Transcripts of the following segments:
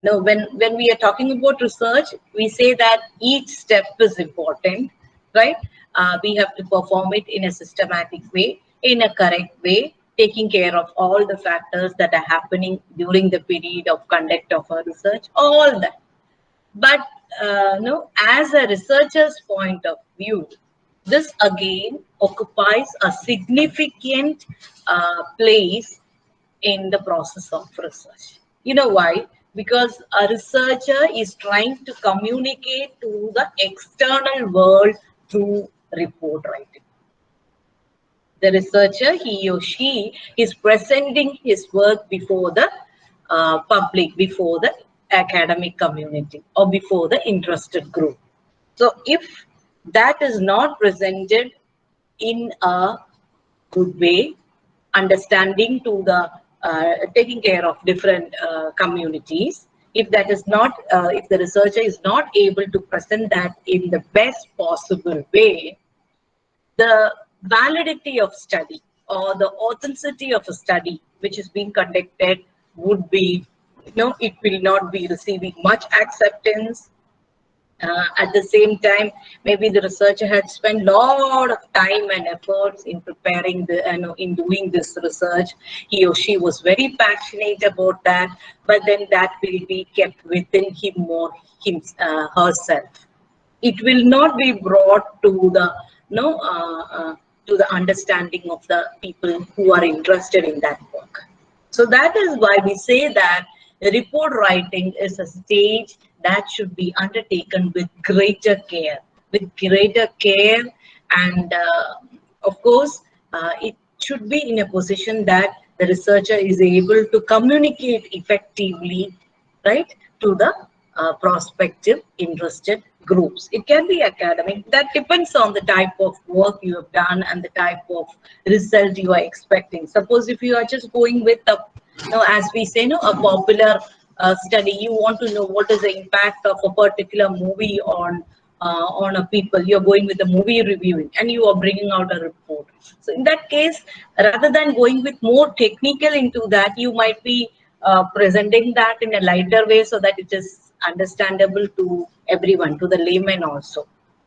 Now, when we are talking about research, we say that each step is important, right? We have to perform it in a systematic way, in a correct way, taking care of all the factors that are happening during the period of conduct of our research, all that. But no, as a researcher's point of view, this again occupies a significant place in the process of research. You know why? Because a researcher is trying to communicate to the external world through report writing. The researcher, he or she, is presenting his work before the public, before the academic community, or before the interested group. So if that is not presented in a good way, understanding to the taking care of different communities, if that is not, if the researcher is not able to present that in the best possible way, the validity of study or the authenticity of a study which is being conducted would be, it will not be receiving much acceptance. At the same time, maybe the researcher had spent a lot of time and efforts in preparing in doing this research. He or she was very passionate about that, but then that will be kept within him or herself. It will not be brought to the to the understanding of the people who are interested in that work. So that is why we say that report writing is a stage that should be undertaken with greater care, and of course, it should be in a position that the researcher is able to communicate effectively, right, to the prospective interested groups. It can be academic. That depends on the type of work you have done and the type of result you are expecting. Suppose if you are just going with a, as we say, a popular study, you want to know what is the impact of a particular movie on a people. You're going with a movie reviewing and you are bringing out a report. So in that case, rather than going with more technical into that, you might be presenting that in a lighter way so that it is understandable to everyone, to the layman also.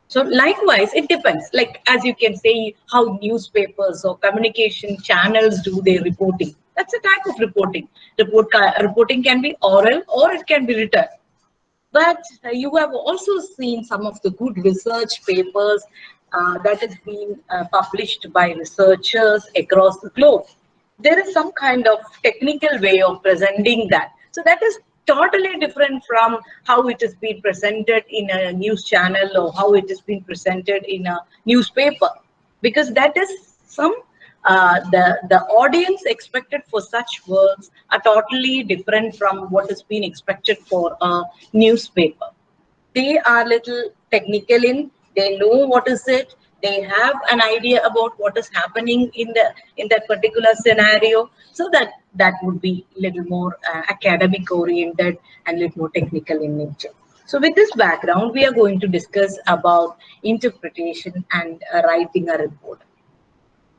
So likewise, it depends. Like as you can say, how newspapers or communication channels do their reporting. That's a type of reporting. Reporting can be oral or it can be written. But you have also seen some of the good research papers that has been published by researchers across the globe. There is some kind of technical way of presenting that. So that is totally different from how it is being presented in a news channel or how it is being presented in a newspaper, because that is some the audience expected for such works are totally different from what is being expected for a newspaper. They are little technical in, they know what is it, they have an idea about what is happening in that particular scenario, so that would be a little more academic oriented and a little more technical in nature. So with this background, we are going to discuss about interpretation and writing a report.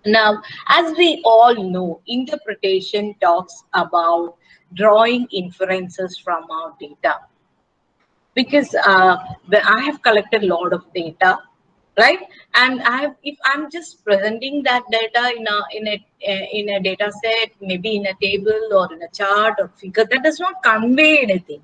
Now, as we all know, interpretation talks about drawing inferences from our data, because I have collected a lot of data, right? And if I'm just presenting that data in a data set, maybe in a table or in a chart or figure, that does not convey anything.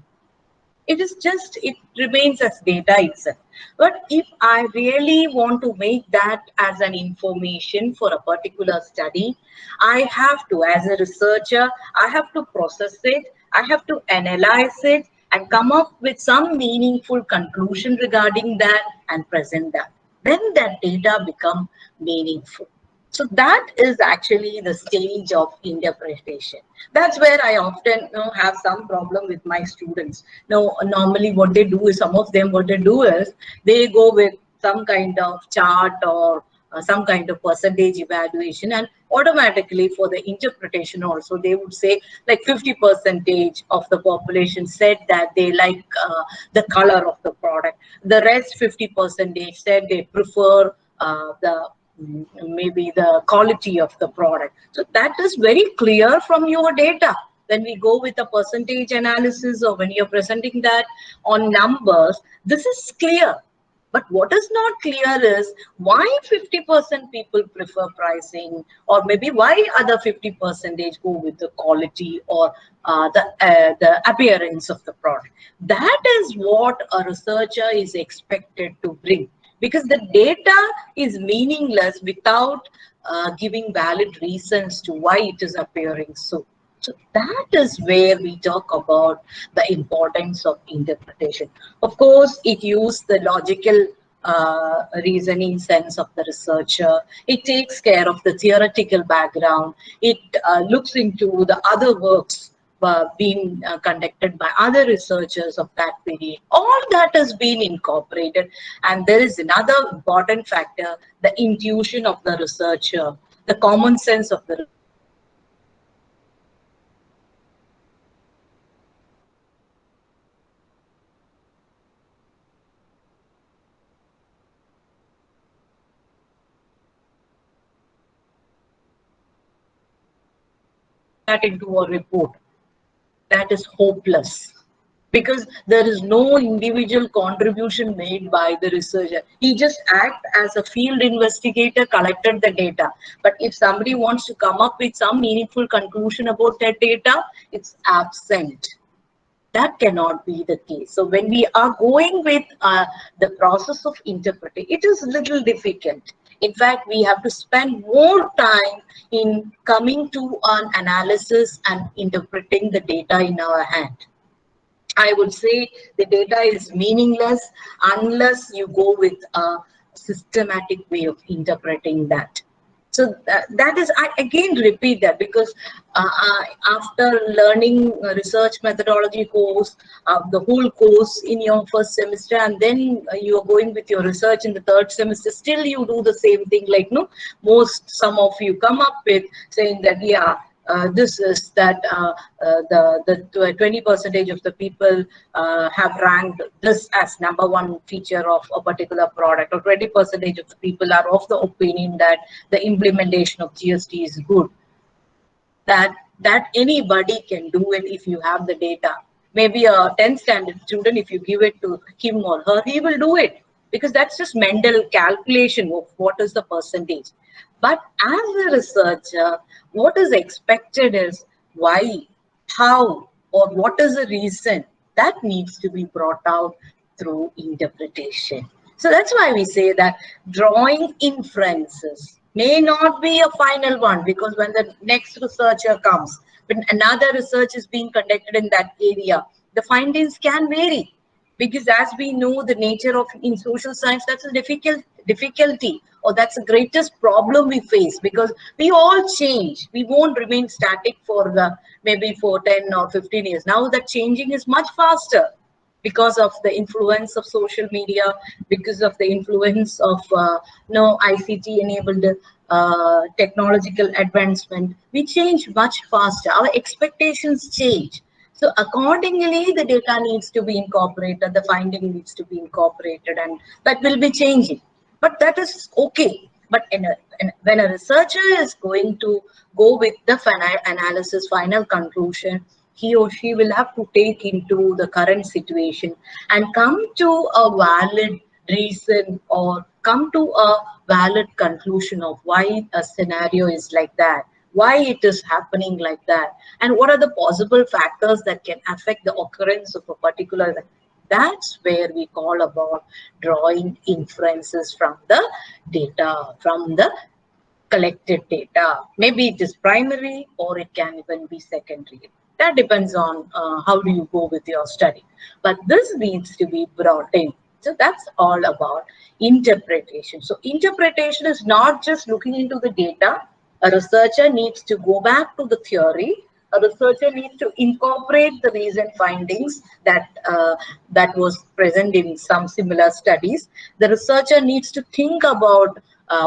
It is just, it remains as data itself. But if I really want to make that as an information for a particular study, I have to, as a researcher, I have to process it, I have to analyze it and come up with some meaningful conclusion regarding that and present that. Then that data become meaningful. So that is actually the stage of interpretation. That's where I often have some problem with my students. Normally what they do is, some of them what they do is, they go with some kind of chart or some kind of percentage evaluation, and automatically for the interpretation also they would say like 50% of the population said that they like the color of the product. The rest 50% said they prefer the maybe the quality of the product. So that is very clear from your data. when we go with a percentage analysis or when you're presenting that on numbers, this is clear. But what is not clear is why 50% people prefer pricing, or maybe why other 50% go with the quality or the appearance of the product. That is what a researcher is expected to bring, because the data is meaningless without giving valid reasons to why it is appearing so. So that is where we talk about the importance of interpretation. Of course, it uses the logical reasoning sense of the researcher. It takes care of the theoretical background. It looks into the other works being conducted by other researchers of that period. All that has been incorporated. And there is another important factor, the intuition of the researcher, the common sense of the that into a report. That is hopeless, because there is no individual contribution made by the researcher. He just act as a field investigator, collected the data. But if somebody wants to come up with some meaningful conclusion about that data, it's absent. That cannot be the case. So when we are going with the process of interpreting, it is a little difficult. In fact, we have to spend more time in coming to an analysis and interpreting the data in our hand. I would say the data is meaningless unless you go with a systematic way of interpreting that. So that is, I again repeat that, because after learning research methodology course, the whole course in your first semester, and then you are going with your research in the third semester, still you do the same thing. Like, no, some of you come up with saying that, yeah, this is that the 20 percentage of the people have ranked this as number one feature of a particular product, or 20 percentage of the people are of the opinion that the implementation of GST is good. That anybody can do it if you have the data. Maybe a 10th standard student, if you give it to him or her, he will do it, because that's just mental calculation of what is the percentage. But as a researcher, what is expected is why, how, or what is the reason that needs to be brought out through interpretation. So that's why we say that drawing inferences may not be a final one, because when the next researcher comes, when another research is being conducted in that area, the findings can vary. Because as we know, the nature of in social science, that's a difficulty, or that's the greatest problem we face, because we all change. We won't remain static for maybe for 10 or 15 years. Now that changing is much faster, because of the influence of social media, because of the influence of ICT enabled technological advancement. We change much faster. Our expectations change. So accordingly, the data needs to be incorporated, the finding needs to be incorporated, and that will be changing. But that is okay. But when a researcher is going to go with the final analysis, final conclusion, he or she will have to take into the current situation and come to a valid reason, or come to a valid conclusion of why a scenario is like that, why it is happening like that, and what are the possible factors that can affect the occurrence of a particular event. That's where we call about drawing inferences from the data, from the collected data. Maybe it is primary, or it can even be secondary. That depends on how do you go with your study. But this needs to be brought in. So that's all about interpretation. So interpretation is not just looking into the data. A researcher needs to go back to the theory. A researcher needs to incorporate the recent findings that was present in some similar studies. The researcher needs to think about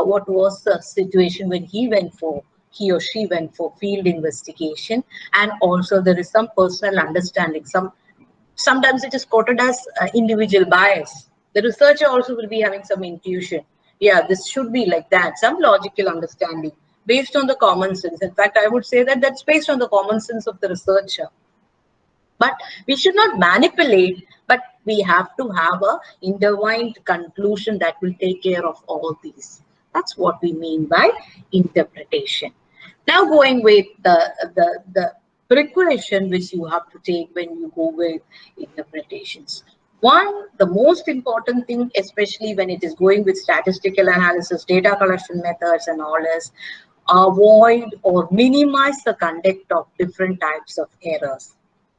what was the situation when he or she went for field investigation, and also there is some personal understanding. Sometimes it is quoted as individual bias. The researcher also will be having some intuition. Yeah, this should be like that, some logical understanding. based on the common sense. In fact, I would say that that's based on the common sense of the researcher. But we should not manipulate, but we have to have a intertwined conclusion that will take care of all these. That's what we mean by interpretation. Now going with the precaution which you have to take when you go with interpretations. One, the most important thing, especially when it is going with statistical analysis, data collection methods and all, is avoid or minimize the conduct of different types of errors.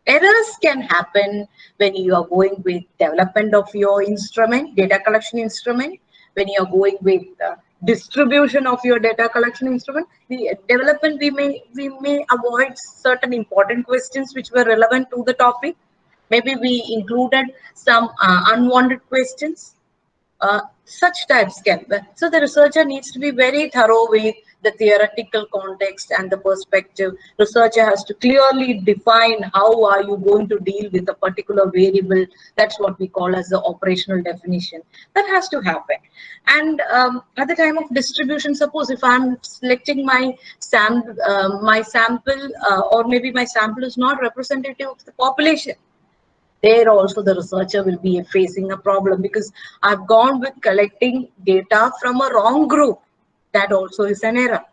Errors can happen when you are going with development of your instrument, data collection instrument, when you are going with distribution of your data collection instrument. The development, we may avoid certain important questions which were relevant to the topic. Maybe we included some unwanted questions. Such types can. So the researcher needs to be very thorough with the theoretical context and the perspective. Researcher has to clearly define how are you going to deal with a particular variable. That's what we call as the operational definition. That has to happen. And at the time of distribution, suppose if I'm selecting my sample, or maybe my sample is not representative of the population, there also the researcher will be facing a problem, because I've gone with collecting data from a wrong group. That also is an error.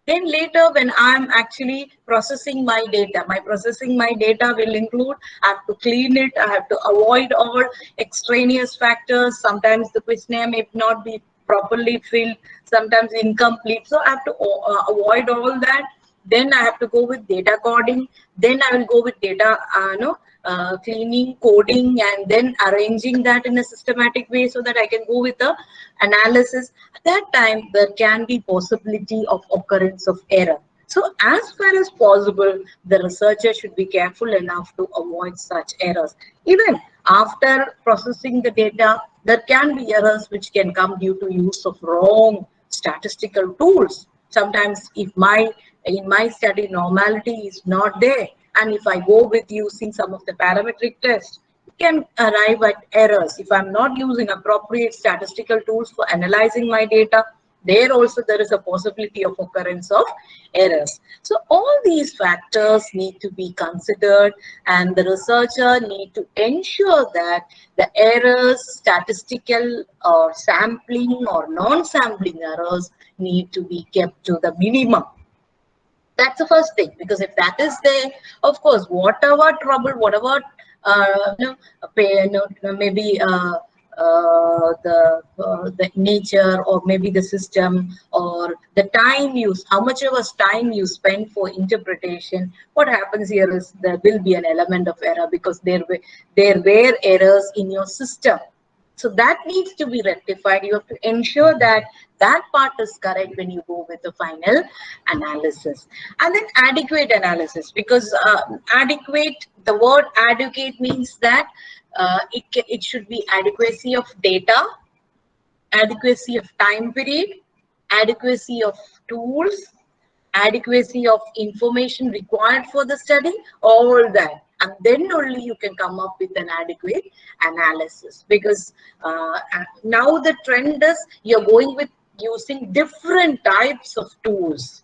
Then later, when I'm actually processing my data will include, I have to clean it, I have to avoid all extraneous factors. Sometimes the questionnaire may not be properly filled, sometimes incomplete. So I have to avoid all that. Then I have to go with data coding. Then I will go with data, cleaning, coding, and then arranging that in a systematic way so that I can go with the analysis. At that time, there can be possibility of occurrence of error. So as far as possible, the researcher should be careful enough to avoid such errors. Even after processing the data, there can be errors which can come due to use of wrong statistical tools. Sometimes if in my study normality is not there, and if I go with using some of the parametric tests, it can arrive at errors. If I'm not using appropriate statistical tools for analyzing my data, there also there is a possibility of occurrence of errors. So all these factors need to be considered, and the researcher need to ensure that the errors, statistical or sampling or non-sampling errors, need to be kept to the minimum. That's the first thing, because if that is there, of course, whatever trouble, whatever maybe the nature, or maybe the system, or the time use, how much of time you spend for interpretation, what happens here is there will be an element of error, because there were errors in your system. So that needs to be rectified. You have to ensure that that part is correct when you go with the final analysis. And then adequate analysis, because the word adequate means that it should be adequacy of data, adequacy of time period, adequacy of tools, adequacy of information required for the study, all that. And then only you can come up with an adequate analysis. Because now the trend is you're going with using different types of tools,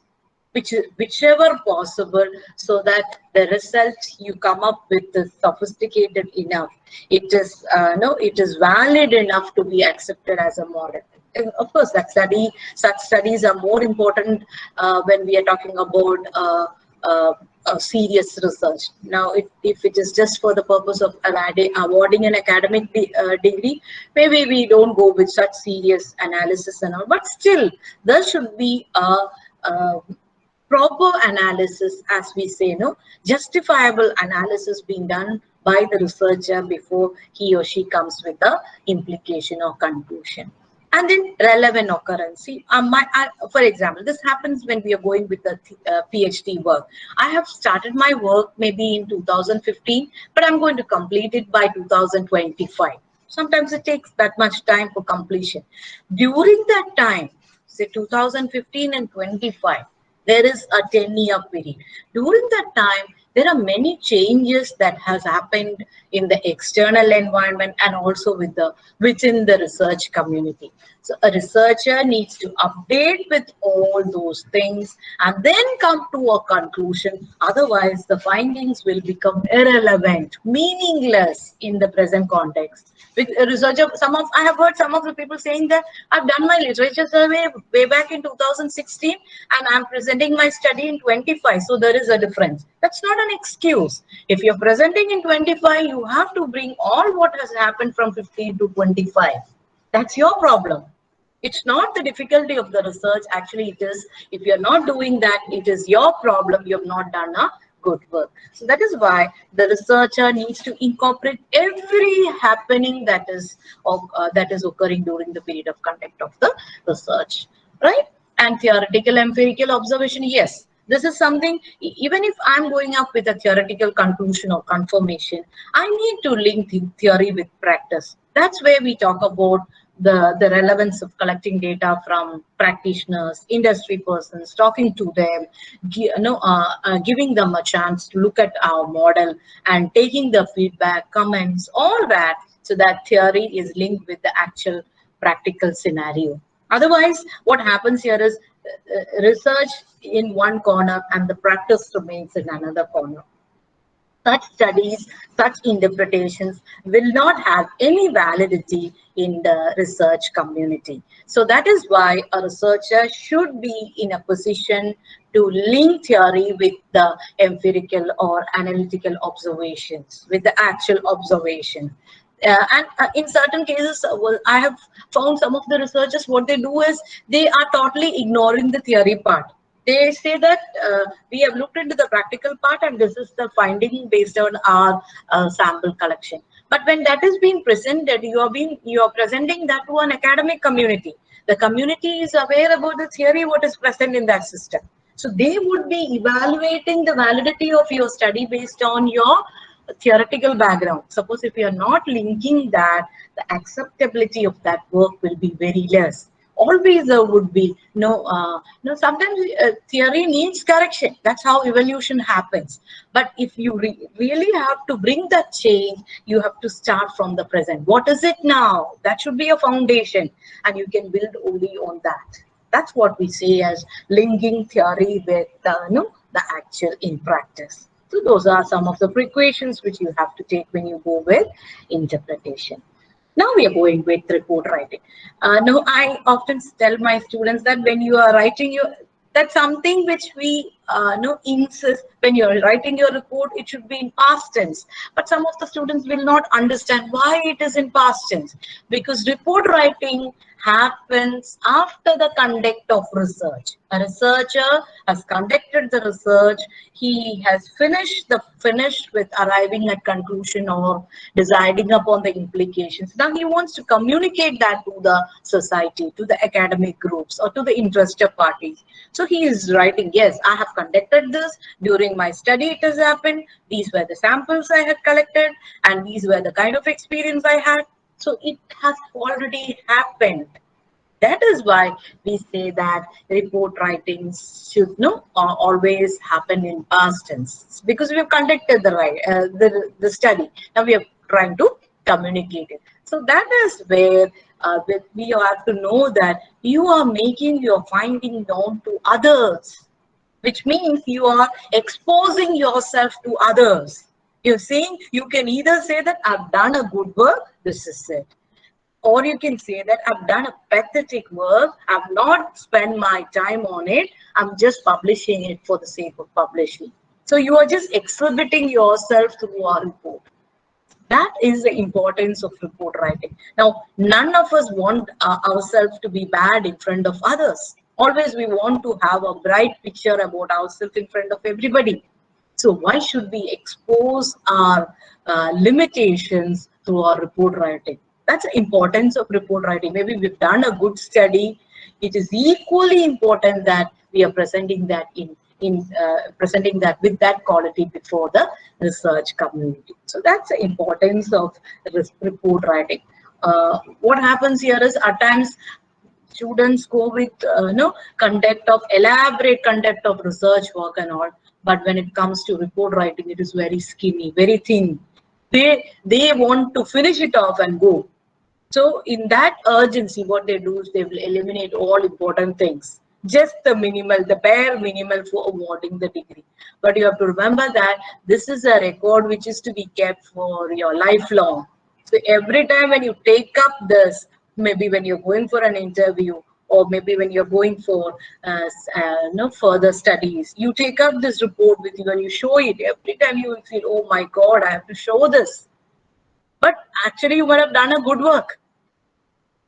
whichever possible, so that the results you come up with is sophisticated enough. It is it is valid enough to be accepted as a model. And of course, such studies are more important when we are talking about serious research. Now, if it is just for the purpose of awarding an academic degree, maybe we don't go with such serious analysis and all. But still, there should be a proper analysis, as we say, justifiable analysis being done by the researcher before he or she comes with the implication or conclusion. And then relevant occurrence. See, for example, this happens when we are going with the PhD work. I have started my work maybe in 2015, but I'm going to complete it by 2025. Sometimes it takes that much time for completion. During that time, say 2015 and 25, there is a 10-year period. During that time, There are many changes that has happened in the external environment and also within the research community. So a researcher needs to update with all those things and then come to a conclusion. Otherwise, the findings will become irrelevant, meaningless in the present context. With a researcher, I have heard some of the people saying that I've done my literature survey way back in 2016 and I'm presenting my study in 25. So there is a difference. That's not an excuse. If you're presenting in 25, you have to bring all what has happened from 15 to 25. That's your problem. It's not the difficulty of the research. Actually, it is, if you're not doing that, it is your problem. You have not done a good work. So that is why the researcher needs to incorporate every happening that is occurring during the period of conduct of the research, right? And theoretical, empirical observation, yes. This is something, even if I'm going up with a theoretical conclusion or confirmation, I need to link the theory with practice. That's where we talk about the relevance of collecting data from practitioners, industry persons, talking to them, giving them a chance to look at our model and taking the feedback, comments, all that, so that theory is linked with the actual practical scenario. Otherwise, what happens here is research in one corner and the practice remains in another corner. Such studies, such interpretations will not have any validity in the research community. So that is why a researcher should be in a position to link theory with the empirical or analytical observations, with the actual observation. And in certain cases, well, I have found some of the researchers, what they do is they are totally ignoring the theory part. They say that we have looked into the practical part and this is the finding based on our sample collection. But when that is being presented, you are presenting that to an academic community. The community is aware about the theory, what is present in that system. So they would be evaluating the validity of your study based on your theoretical background. Suppose if you are not linking that, the acceptability of that work will be very less. Always there would be no. Sometimes theory needs correction. That's how evolution happens. But if you really have to bring that change, you have to start from the present. What is it now? That should be a foundation, and you can build only on that. That's what we say as linking theory with the actual in practice. So those are some of the precautions which you have to take when you go with interpretation. Now we are going with report writing. Now I often tell my students that when you are writing that's something which we insist. When you're writing your report, it should be in past tense. But some of the students will not understand why it is in past tense, because report writing happens after the conduct of research. A researcher has conducted the research, he has finished with arriving at conclusion or deciding upon the implications. Now he wants to communicate that to the society, to the academic groups, or to the interested parties. So he is writing, yes, I have conducted this, during my study it has happened, these were the samples I had collected, and these were the kind of experience I had. So it has already happened. That is why we say that report writing should always happen in past tense, because we have conducted the study. Now we are trying to communicate it. So that is where we have to know that you are making your finding known to others, which means you are exposing yourself to others. You're saying, you can either say that I've done a good work, this is it. Or you can say that I've done a pathetic work, I've not spent my time on it, I'm just publishing it for the sake of publishing. So you are just exhibiting yourself through a report. That is the importance of report writing. Now, none of us want ourselves to be bad in front of others. Always we want to have a bright picture about ourselves in front of everybody. So why should we expose our limitations through our report writing? That's the importance of report writing. Maybe we've done a good study. It is equally important that we are presenting that presenting that with that quality before the research community. So that's the importance of report writing. What happens here is at times students go with conduct of elaborate conduct of research work and all, but when it comes to report writing, it is very skinny, very thin. They want to finish it off and go. So in that urgency, what they do is they will eliminate all important things, just the minimal, the bare minimal for awarding the degree. But you have to remember that this is a record which is to be kept for your lifelong. So every time when you take up this, maybe when you're going for an interview, or maybe when you're going for further studies, you take up this report with you and you show it. Every time you will feel, oh my God, I have to show this. But actually, you might have done a good work.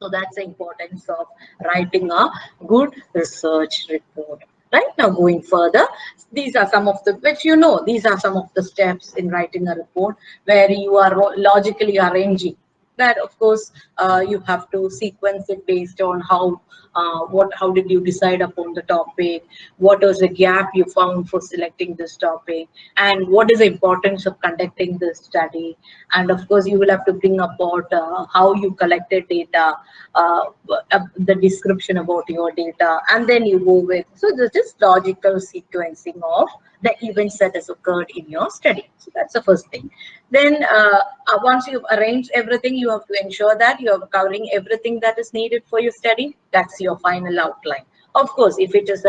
So that's the importance of writing a good research report. Right now, going further, these are some of the, which you know, these are some of the steps in writing a report where you are logically arranging. That of course you have to sequence it based on how did you decide upon the topic, what was the gap you found for selecting this topic, and what is the importance of conducting this study. And of course you will have to bring about how you collected data, uh, the description about your data, and then you go with, so this is logical sequencing of the events that has occurred in your study. So that's the first thing. Then once you've arranged everything, you have to ensure that you are covering everything that is needed for your study. That's your final outline. Of course, if it is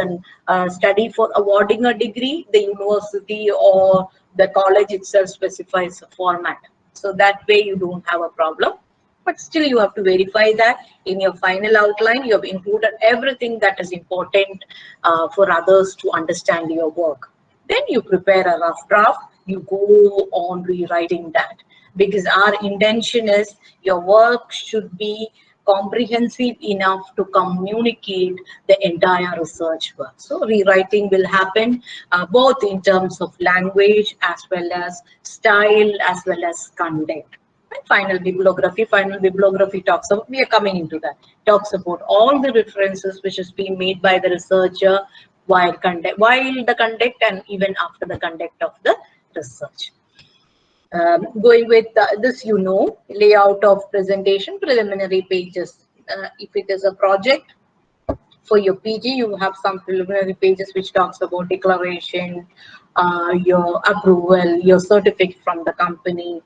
a study for awarding a degree, the university or the college itself specifies a format. So that way you don't have a problem. But still you have to verify that in your final outline, you have included everything that is important for others to understand your work. Then you prepare a rough draft, you go on rewriting that, because our intention is your work should be comprehensive enough to communicate the entire research work. So rewriting will happen both in terms of language as well as style as well as content. And final bibliography talks about, we are coming into that, talks about all the references which has been made by the researcher while the conduct and even after the conduct of the research. Going with this, layout of presentation, preliminary pages. If it is a project for your PG, you have some preliminary pages which talks about declaration, your approval, your certificate from the company,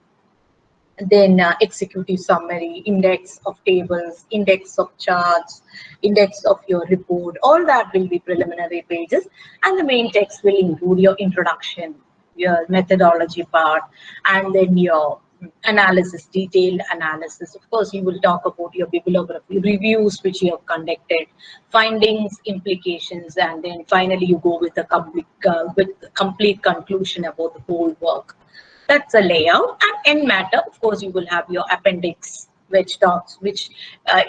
then executive summary, index of tables, index of charts, index of your report. All that will be preliminary pages, and the main text will include your introduction, your methodology part, and then your analysis, detailed analysis. Of course, you will talk about your bibliography, reviews which you have conducted, findings, implications, and then finally you go with a complete conclusion about the whole work. That's a layout. And in matter, of course, you will have your appendix, which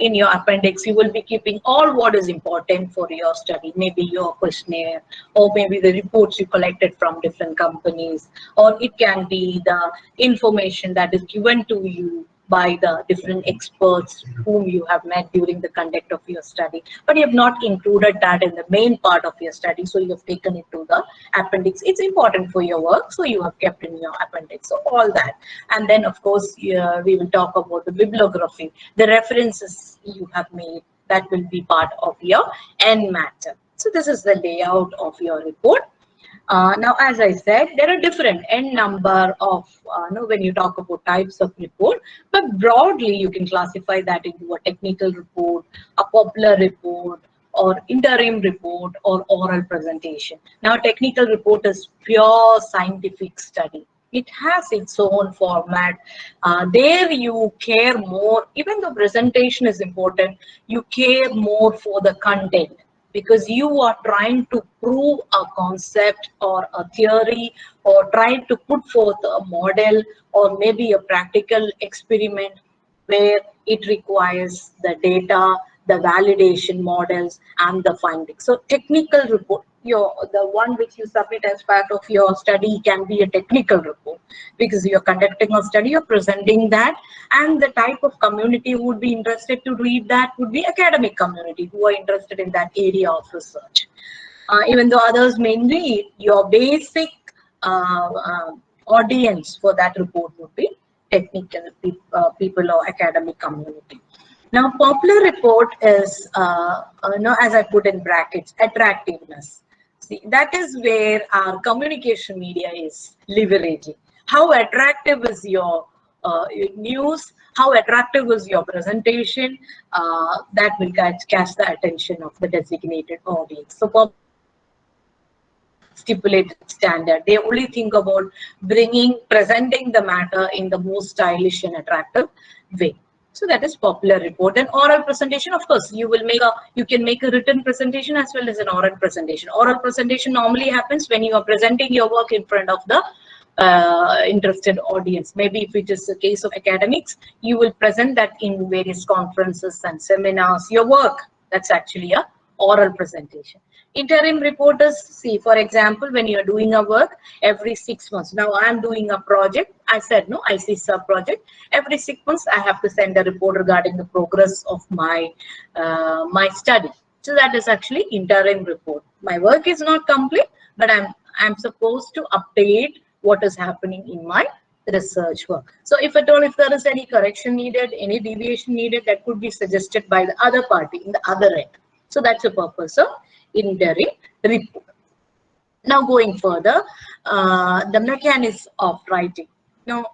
in your appendix you will be keeping all what is important for your study, maybe your questionnaire, or maybe the reports you collected from different companies, or it can be the information that is given to you by the different experts whom you have met during the conduct of your study, but you have not included that in the main part of your study, so you have taken it to the appendix. It's important for your work, so you have kept in your appendix. So all that. And then of course we will talk about the bibliography, the references you have made, that will be part of your end matter. So this is the layout of your report. Now, as I said, there are different n number of, when you talk about types of report, but broadly you can classify that into a technical report, a popular report, or interim report, or oral presentation. Now, technical report is pure scientific study. It has its own format. There you care more, even though presentation is important, you care more for the content, because you are trying to prove a concept or a theory, or trying to put forth a model or maybe a practical experiment where it requires the data, the validation models, and the findings. So technical report, the one which you submit as part of your study can be a technical report, because you're conducting a study, you're presenting that, and the type of community who would be interested to read that would be academic community who are interested in that area of research. Even though others may read, your basic audience for that report would be technical people or academic community. Now, popular report is, as I put in brackets, attractiveness. See, that is where our communication media is leveraging. How attractive is your news? How attractive is your presentation? That will catch the attention of the designated audience. So publishers have a stipulated standard. They only think about presenting the matter in the most stylish and attractive way. So that is popular report. And oral presentation, of course, you can make a written presentation as well as an oral presentation. Oral presentation normally happens when you are presenting your work in front of the interested audience. Maybe if it is a case of academics, you will present that in various conferences and seminars. Your work, that's actually a oral presentation. Interim reporters, see, for example, when you're doing a work every 6 months. Now I'm doing a project. I said, no, I see sub project. Every 6 months, I have to send a report regarding the progress of my study. So that is actually interim report. My work is not complete, but I'm supposed to update what is happening in my research work. So if at all, if there is any correction needed, any deviation needed, that could be suggested by the other party in the other end. So that's the purpose of interim report. Now going further, the mechanics of writing. Now,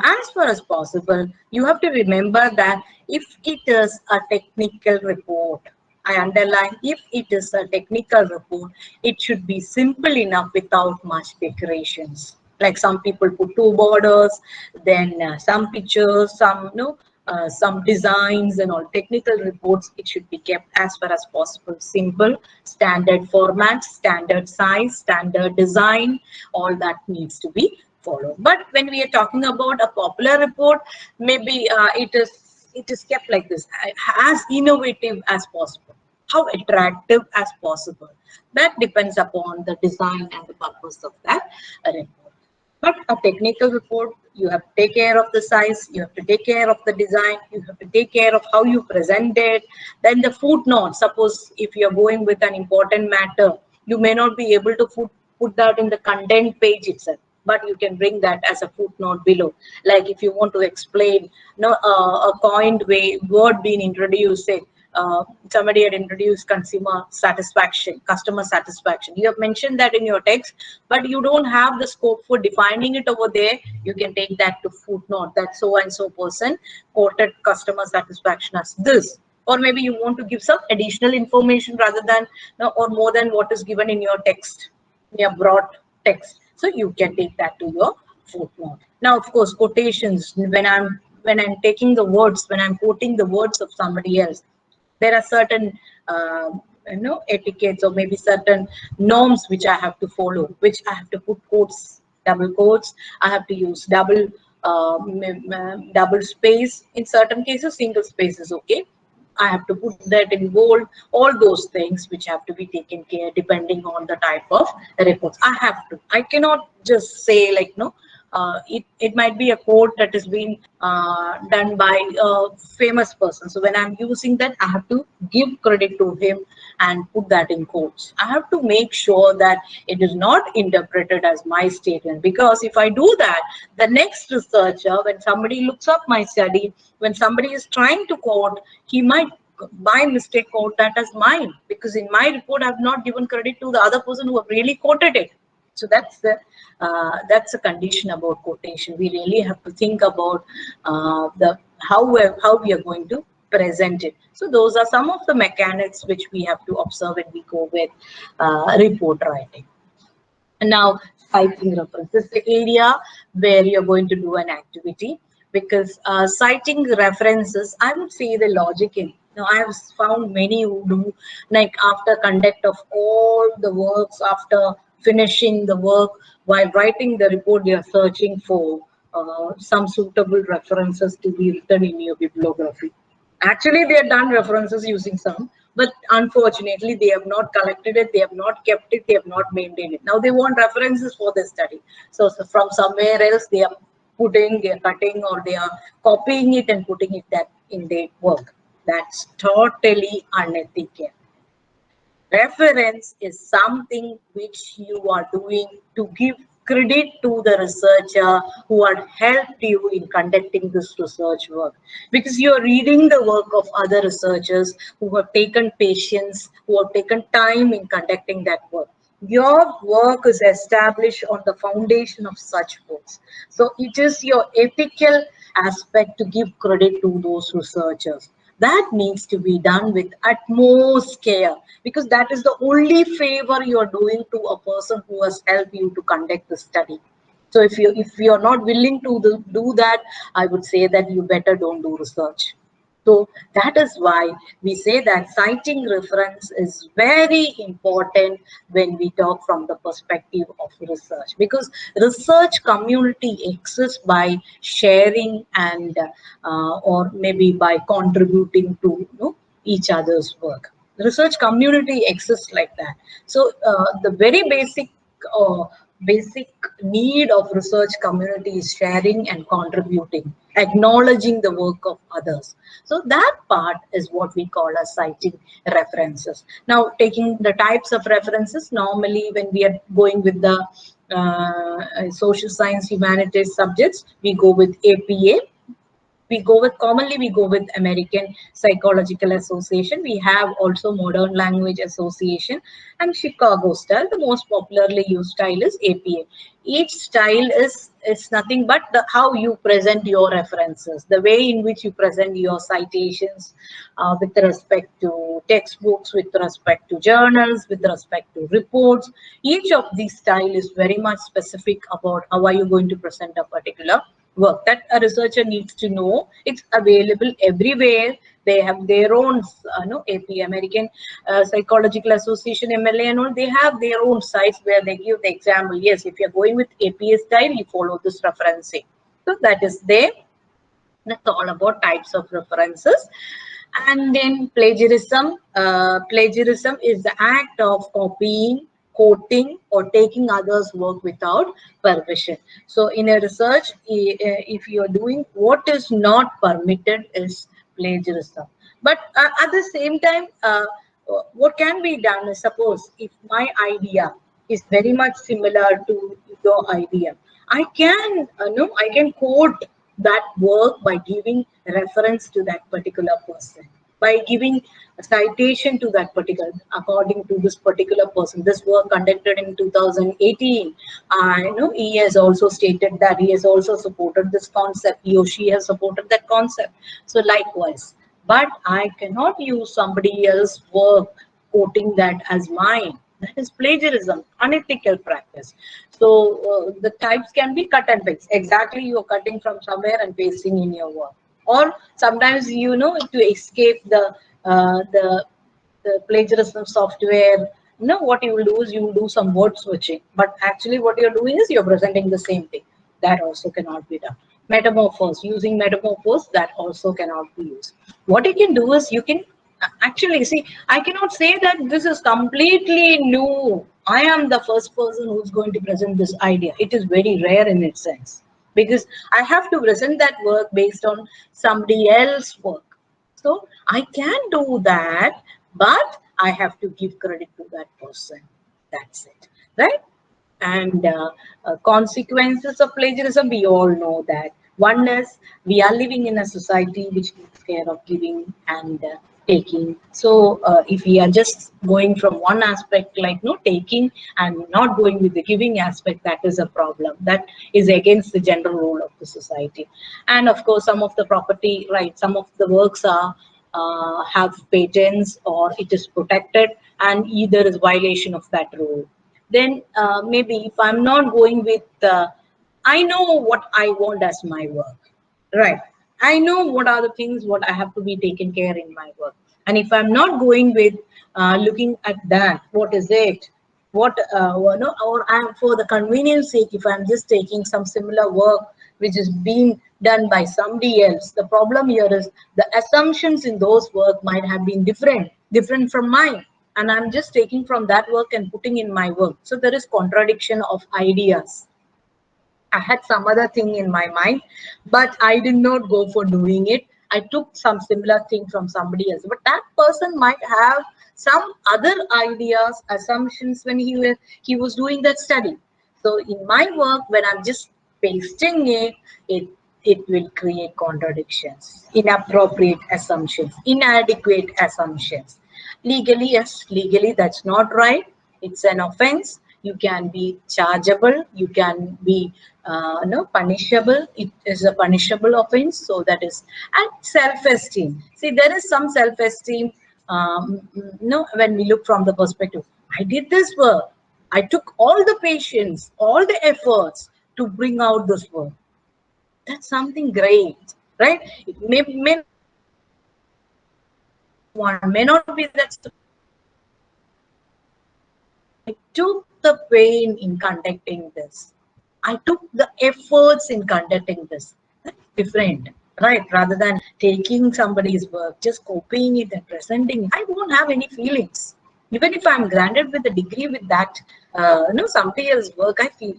as far as possible, you have to remember that if it is a technical report, I underline, if it is a technical report, it should be simple enough without much decorations. Like some people put two borders, then some pictures, some designs and all. Technical reports, it should be kept as far as possible simple, standard format, standard size, standard design, all that needs to be followed. But when we are talking about a popular report, maybe it is kept like this, as innovative as possible, how attractive as possible. That depends upon the design and the purpose of that report. But a technical report, you have to take care of the size, you have to take care of the design, you have to take care of how you present it. Then the footnote, suppose if you're going with an important matter, you may not be able to put that in the content page itself, but you can bring that as a footnote below. Like if you want to explain a coined word being introduced, say, somebody had introduced customer satisfaction. You have mentioned that in your text, but you don't have the scope for defining it over there. You can take that to footnote, that so and so person quoted customer satisfaction as this. Or maybe you want to give some additional information rather than or more than what is given in your text, in your broad text. So you can take that to your footnote. Now, of course, quotations. When I'm taking the words, when I'm quoting the words of somebody else, there are certain etiquettes or maybe certain norms which I have to follow, which I have to put quotes, double quotes. I have to use double space. In certain cases, single space is okay. I have to put that in bold, all those things which have to be taken care depending on the type of reports. I cannot just say like, no, it might be a quote that has been done by a famous person. So when I'm using that, I have to give credit to him and put that in quotes. I have to make sure that it is not interpreted as my statement, because if I do that, the next researcher, when somebody looks up my study, when somebody is trying to quote, he might by mistake quote that as mine, because in my report I have not given credit to the other person who have really quoted it. So that's a condition about quotation. We really have to think about how we are going to present it. So those are some of the mechanics which we have to observe when we go with report writing. And now, citing references, the area where you're going to do an activity, because citing references, I would say the logic in. Now, I have found many who do, like after conduct of all the works, after finishing the work, while writing the report, they are searching for some suitable references to be written in your bibliography. Actually, they have done references using some, but unfortunately, they have not collected it, they have not kept it, they have not maintained it. Now they want references for the study. So from somewhere else, they are cutting, or they are copying it and putting it that in their work. That's totally unethical. Reference is something which you are doing to give credit to the researcher who had helped you in conducting this research work, because you are reading the work of other researchers who have taken patience, who have taken time in conducting that work. Your work is established on the foundation of such books. So it is your ethical aspect to give credit to those researchers. That needs to be done with utmost care, because that is the only favor you are doing to a person who has helped you to conduct the study. So if you're not willing to do that, I would say that you better don't do research. So that is why we say that citing reference is very important when we talk from the perspective of research, because research community exists by sharing and or maybe by contributing to, each other's work. Research community exists like that. So the very uh, basic need of research community is sharing and contributing, acknowledging the work of others. So that part is what we call as citing references. Now, taking the types of references, normally when we are going with the social science humanities subjects, we go with APA. We go with American Psychological Association. We have also Modern Language Association and Chicago style. The most popularly used style is APA. Each style is nothing but how you present your references, the way in which you present your citations, with respect to textbooks, with respect to journals, with respect to reports. Each of these style is very much specific about how are you going to present a particular work that a researcher needs to know. It's available everywhere. They have their own, AP, American Psychological Association, MLA, and all. They have their own sites where they give the example. Yes, if you're going with APA style, you follow this referencing. So that is there. That's all about types of references. And then plagiarism. Plagiarism is the act of copying, quoting, or taking others' work without permission. So in a research, if you're doing what is not permitted is plagiarism. But at the same time, what can be done is, suppose if my idea is very much similar to your idea, I can quote that work by giving reference to that particular person, by giving a citation to that particular, according to this particular person. This work conducted in 2018. I know he has also stated that he has also supported this concept. He or she has supported that concept. So likewise, but I cannot use somebody else's work quoting that as mine. That is plagiarism, unethical practice. So the types can be cut and paste. Exactly, you're cutting from somewhere and pasting in your work. Or sometimes, to escape the plagiarism software, what you will do is you will do some word switching. But actually, what you're doing is you're presenting the same thing. That also cannot be done. Metamorphose, using metamorphose, that also cannot be used. What you can do is you can actually see, I cannot say that this is completely new. I am the first person who's going to present this idea. It is very rare in its sense, because I have to present that work based on somebody else's work. So I can do that, but I have to give credit to that person. That's it, right? And consequences of plagiarism, we all know that. One is, we are living in a society which takes care of giving and taking. So if we are just going from one aspect, like no taking, and not going with the giving aspect, that is a problem. That is against the general rule of the society. And of course, some of the property rights, some of the works are have patents, or it is protected, and either is violation of that rule. Then maybe if I'm not going with, I know what I want as my work, right? I know what are the things what I have to be taken care in my work. And if I'm not going with looking at that, what is it? Or I'm, for the convenience sake, if I'm just taking some similar work which is being done by somebody else, the problem here is the assumptions in those work might have been different from mine, and I'm just taking from that work and putting in my work. So there is contradiction of ideas. I had some other thing in my mind, but I did not go for doing it. I took some similar thing from somebody else, but that person might have some other ideas, assumptions when he was doing that study. So in my work, when I'm just pasting it will create contradictions, inappropriate assumptions, inadequate assumptions. Legally, yes, legally that's not right. It's an offense. you can be chargeable, you can be punishable. It is a punishable offense. So that is, and self-esteem. See, there is some self-esteem. When we look from the perspective, I did this work. I took all the patience, all the efforts to bring out this work. That's something great, right? It may not be that one, may not be that I took the pain in conducting this. I took the efforts in conducting this. That's different, right? Rather than taking somebody's work, just copying it and presenting it, I won't have any feelings. Even if I'm granted with a degree with that, somebody else's work, I feel,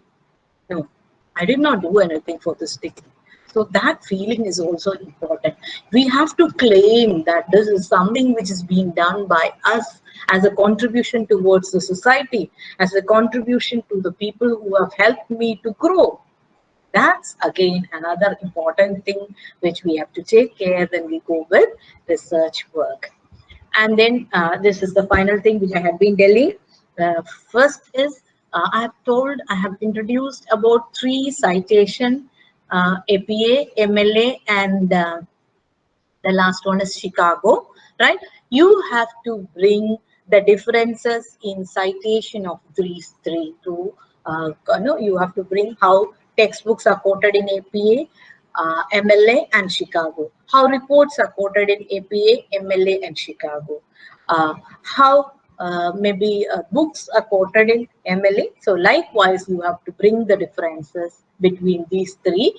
no, I did not do anything for this degree. So that feeling is also important. We have to claim that this is something which is being done by us as a contribution towards the society, as a contribution to the people who have helped me to grow. That's again another important thing which we have to take care when we go with research work. And then this is the final thing which I have been telling. First is I have introduced about 3 citation, APA, MLA, and the last one is Chicago, right? You have to bring the differences in citation of these three to, you have to bring how textbooks are quoted in APA, MLA, and Chicago. How reports are quoted in APA, MLA, and Chicago. How maybe books are quoted in MLA. So likewise, you have to bring the differences between these 3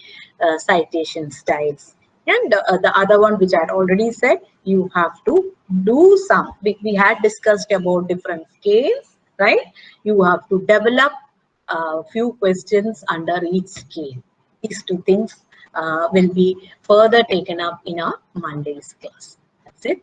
citation styles. And the other one, which I had already said, you have to do some. We had discussed about different scales, right? You have to develop a few questions under each scale. These 2 things will be further taken up in our Monday's class. That's it.